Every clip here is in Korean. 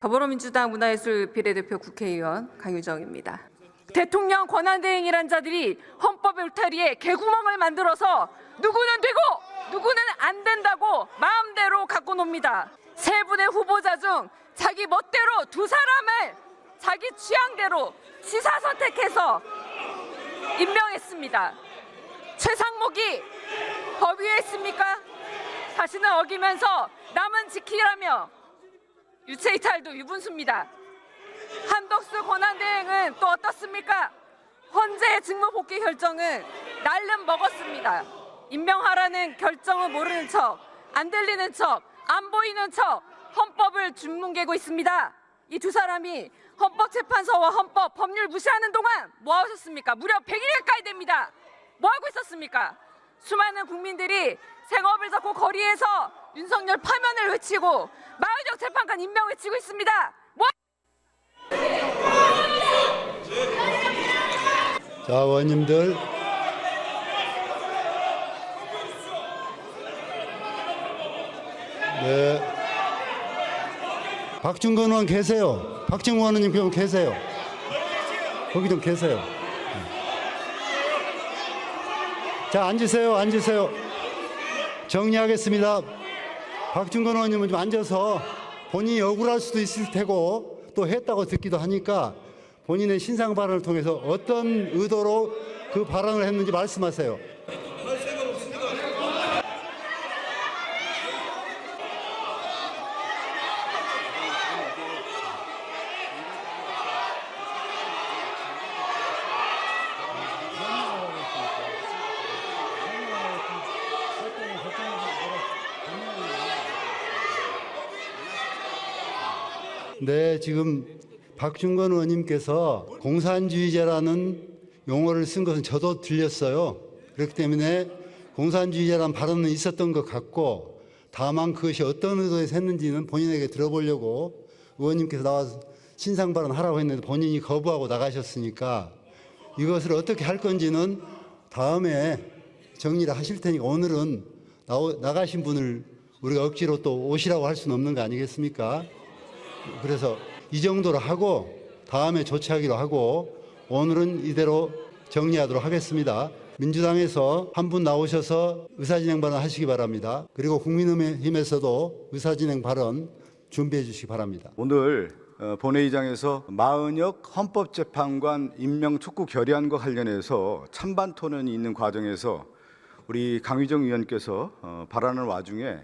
더불어민주당 문화예술 비례대표 국회의원 강유정입니다. 대통령 권한대행이란 자들이 헌법 울타리에 개구멍을 만들어서 누구는 되고 누구는 안 된다고 마음대로 갖고 놉니다. 세 분의 후보자 중 자기 멋대로 두 사람을 자기 취향대로 시사 선택해서 임명했습니다. 최상목이 법 위에 있습니까? 자신은 어기면서 남은 지키라며 유체이탈도 유분수입니다. 한덕수 권한대행은 또 어떻습니까? 헌재 직무복귀 결정은 날름 먹었습니다. 임명하라는 결정은 모르는 척, 안 들리는 척, 안 보이는 척 헌법을 주문개고 있습니다. 이 두 사람이 헌법재판소와 헌법, 법률 무시하는 동안 뭐 하셨습니까? 무려 100일 가까이 됩니다. 뭐 하고 있었습니까? 수많은 국민들이 생업을 잡고 거리에서 윤석열 파면을 외치고 마의적 재판관 임명 외치고 있습니다. 자, 의원님들. 네. 박중건 의원 계세요. 박중건 의원님 좀 계세요. 거기 좀 계세요. 자, 앉으세요. 앉으세요. 정리하겠습니다. 박중건 의원님은 좀 앉아서 본인이 억울할 수도 있을 테고 또 했다고 듣기도 하니까 본인의 신상 발언을 통해서 어떤 의도로 그 발언을 했는지 말씀하세요. 네, 지금 박중건 의원님께서 공산주의자라는 용어를 쓴 것은 저도 들렸어요. 그렇기 때문에 공산주의자라는 발언은 있었던 것 같고 다만 그것이 어떤 의도에서 했는지는 본인에게 들어보려고 의원님께서 나와서 신상 발언하라고 했는데 본인이 거부하고 나가셨으니까 이것을 어떻게 할 건지는 다음에 정리를 하실 테니까 오늘은 나가신 분을 우리가 억지로 또 오시라고 할 수는 없는 거 아니겠습니까? 그래서 이 정도로 하고 다음에 조치하기로 하고 오늘은 이대로 정리하도록 하겠습니다. 민주당에서 한 분 나오셔서 의사진행 발언 하시기 바랍니다. 그리고 국민의힘에서도 의사진행 발언 준비해 주시기 바랍니다. 오늘 본회의장에서 마은혁 헌법재판관 임명 촉구 결의안과 관련해서 찬반 토론이 있는 과정에서 우리 강유정 의원께서 발언을 와중에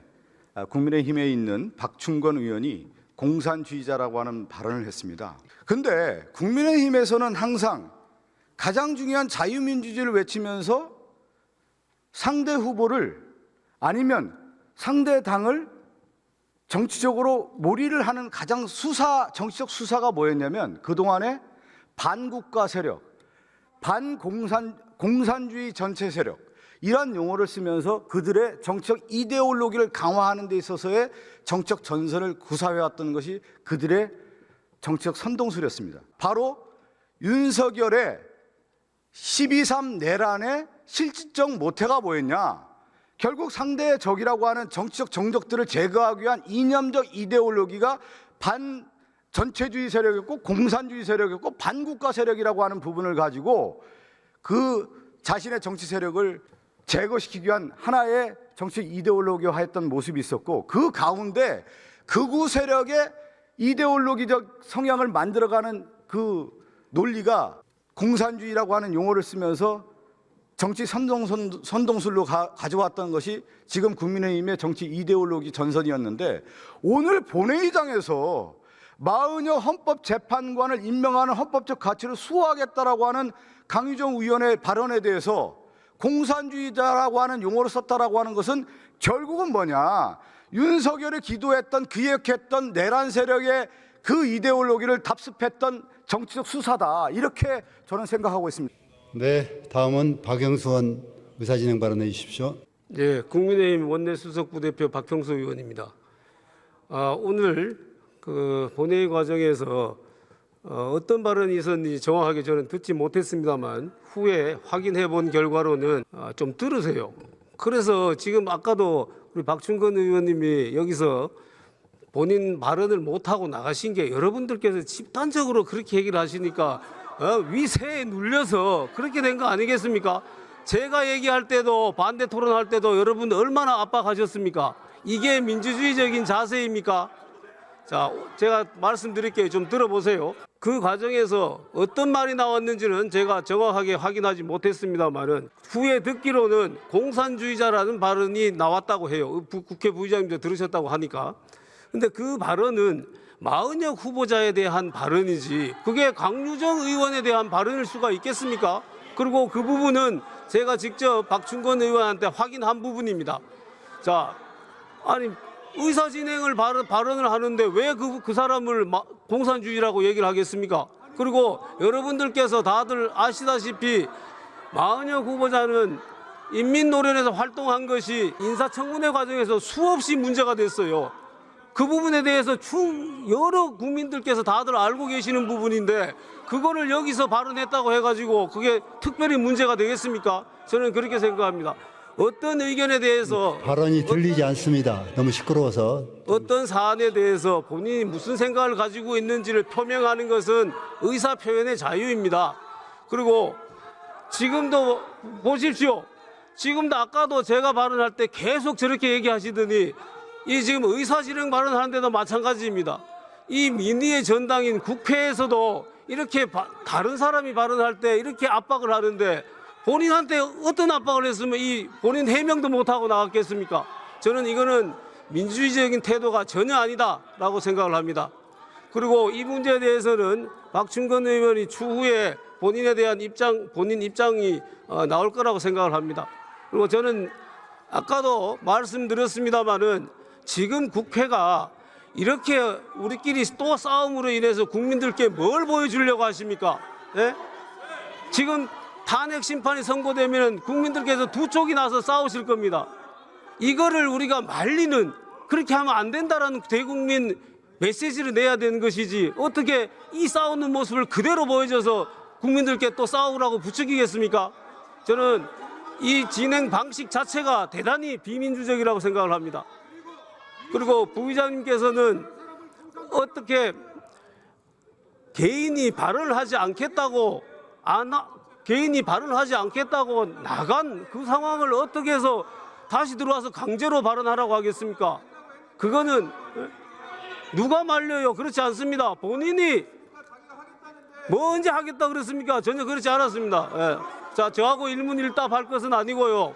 국민의힘에 있는 박충건 의원이 공산주의자라고 하는 발언을 했습니다. 근데 국민의힘에서는 항상 가장 중요한 자유민주주의를 외치면서 상대 후보를 아니면 상대 당을 정치적으로 몰이를 하는 가장 정치적 수사가 뭐였냐면 그동안에 반국가 세력, 공산주의 전체 세력 이런 용어를 쓰면서 그들의 정치적 이데올로기를 강화하는 데 있어서의 정치적 전선을 구사해왔던 것이 그들의 정치적 선동술이었습니다. 바로 윤석열의 12.3 내란의 실질적 모태가 뭐였냐? 결국 상대의 적이라고 하는 정치적 정적들을 제거하기 위한 이념적 이데올로기가 반전체주의 세력이었고 공산주의 세력이었고 반국가 세력이라고 하는 부분을 가지고 그 자신의 정치 세력을 제거시키기 위한 하나의 정치 이데올로기화했던 모습이 있었고 그 가운데 극우 세력의 이데올로기적 성향을 만들어가는 그 논리가 공산주의라고 하는 용어를 쓰면서 정치 선동술로 가져왔던 것이 지금 국민의힘의 정치 이데올로기 전선이었는데 오늘 본회의장에서 마은혁 헌법재판관을 임명하는 헌법적 가치를 수호하겠다라고 하는 강유정 의원의 발언에 대해서 공산주의자라고 하는 용어를 썼다라고 하는 것은 결국은 뭐냐? 윤석열이 기도했던 기획했던 내란 세력의 그 이데올로기를 답습했던 정치적 수사다. 이렇게 저는 생각하고 있습니다. 네, 다음은 박영수 의원 의사진행 발언해 주십시오. 네, 국민의힘 원내수석 부대표 박형수 의원입니다. 오늘 그 본회의 과정에서 어떤 발언이 있었는지 정확하게 저는 듣지 못했습니다만 후에 확인해 본 결과로는 좀 들으세요. 그래서 지금 아까도 우리 박충건 의원님이 여기서 본인 발언을 못하고 나가신 게 여러분들께서 집단적으로 그렇게 얘기를 하시니까 위세에 눌려서 그렇게 된 거 아니겠습니까? 제가 얘기할 때도 반대 토론할 때도 여러분들 얼마나 압박하셨습니까? 이게 민주주의적인 자세입니까? 자, 제가 말씀드릴게요. 좀 들어보세요. 그 과정에서 어떤 말이 나왔는지는 제가 정확하게 확인하지 못했습니다만은 후에 듣기로는 공산주의자라는 발언이 나왔다고 해요. 국회 부의장님도 들으셨다고 하니까. 근데 그 발언은 마은혁 후보자에 대한 발언이지 그게 강유정 의원에 대한 발언일 수가 있겠습니까? 그리고 그 부분은 제가 직접 박충건 의원한테 확인한 부분입니다. 자, 아니 의사 진행을 발언을 하는데 왜 그 사람을 공산주의라고 얘기를 하겠습니까? 그리고 여러분들께서 다들 아시다시피 마은혁 후보자는 인민노련에서 활동한 것이 인사청문회 과정에서 수없이 문제가 됐어요. 그 부분에 대해서 여러 국민들께서 다들 알고 계시는 부분인데 그거를 여기서 발언했다고 해가지고 그게 특별히 문제가 되겠습니까? 저는 그렇게 생각합니다. 어떤 의견에 대해서 발언이 들리지 않습니다. 너무 시끄러워서. 어떤 사안에 대해서 본인이 무슨 생각을 가지고 있는지를 표명하는 것은 의사 표현의 자유입니다. 그리고 지금도 보십시오. 지금도 아까도 제가 발언할 때 계속 저렇게 얘기하시더니 이 지금 의사진행 발언하는데도 마찬가지입니다. 이 민의의 전당인 국회에서도 이렇게 다른 사람이 발언할 때 이렇게 압박을 하는데 본인한테 어떤 압박을 했으면 이 본인 해명도 못하고 나갔겠습니까? 저는 이거는 민주주의적인 태도가 전혀 아니다라고 생각을 합니다. 그리고 이 문제에 대해서는 박충건 의원이 추후에 본인에 대한 본인 입장이 나올 거라고 생각을 합니다. 그리고 저는 아까도 말씀드렸습니다마는 지금 국회가 이렇게 우리끼리 또 싸움으로 인해서 국민들께 뭘 보여주려고 하십니까? 예? 지금 탄핵 심판이 선고되면 국민들께서 두 쪽이 나서 싸우실 겁니다. 이거를 우리가 말리는 그렇게 하면 안 된다라는 대국민 메시지를 내야 되는 것이지 어떻게 이 싸우는 모습을 그대로 보여줘서 국민들께 또 싸우라고 부추기겠습니까? 저는 이 진행 방식 자체가 대단히 비민주적이라고 생각을 합니다. 그리고 부의장님께서는 어떻게 개인이 발언을 하지 않겠다고 나간 그 상황을 어떻게 해서 다시 들어와서 강제로 발언하라고 하겠습니까? 그거는 누가 말려요? 그렇지 않습니다. 본인이 뭐 언제 하겠다 그랬습니까? 전혀 그렇지 않았습니다. 예. 자, 저하고 일문일답할 것은 아니고요.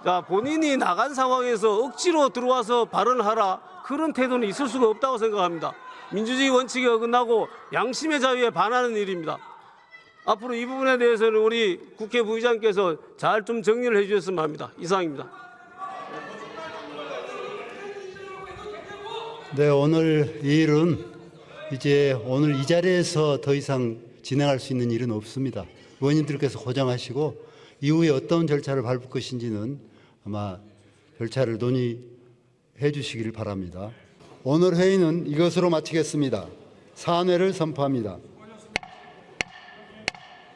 자, 본인이 나간 상황에서 억지로 들어와서 발언하라 그런 태도는 있을 수가 없다고 생각합니다. 민주주의 원칙에 어긋나고 양심의 자유에 반하는 일입니다. 앞으로 이 부분에 대해서는 우리 국회 부의장께서 잘 좀 정리를 해주셨으면 합니다. 이상입니다. 네, 오늘 이 일은 이제 오늘 이 자리에서 더 이상 진행할 수 있는 일은 없습니다. 의원님들께서 고정하시고 이후에 어떤 절차를 밟을 것인지는 아마 절차를 논의해 주시기를 바랍니다. 오늘 회의는 이것으로 마치겠습니다. 사안회를 선포합니다.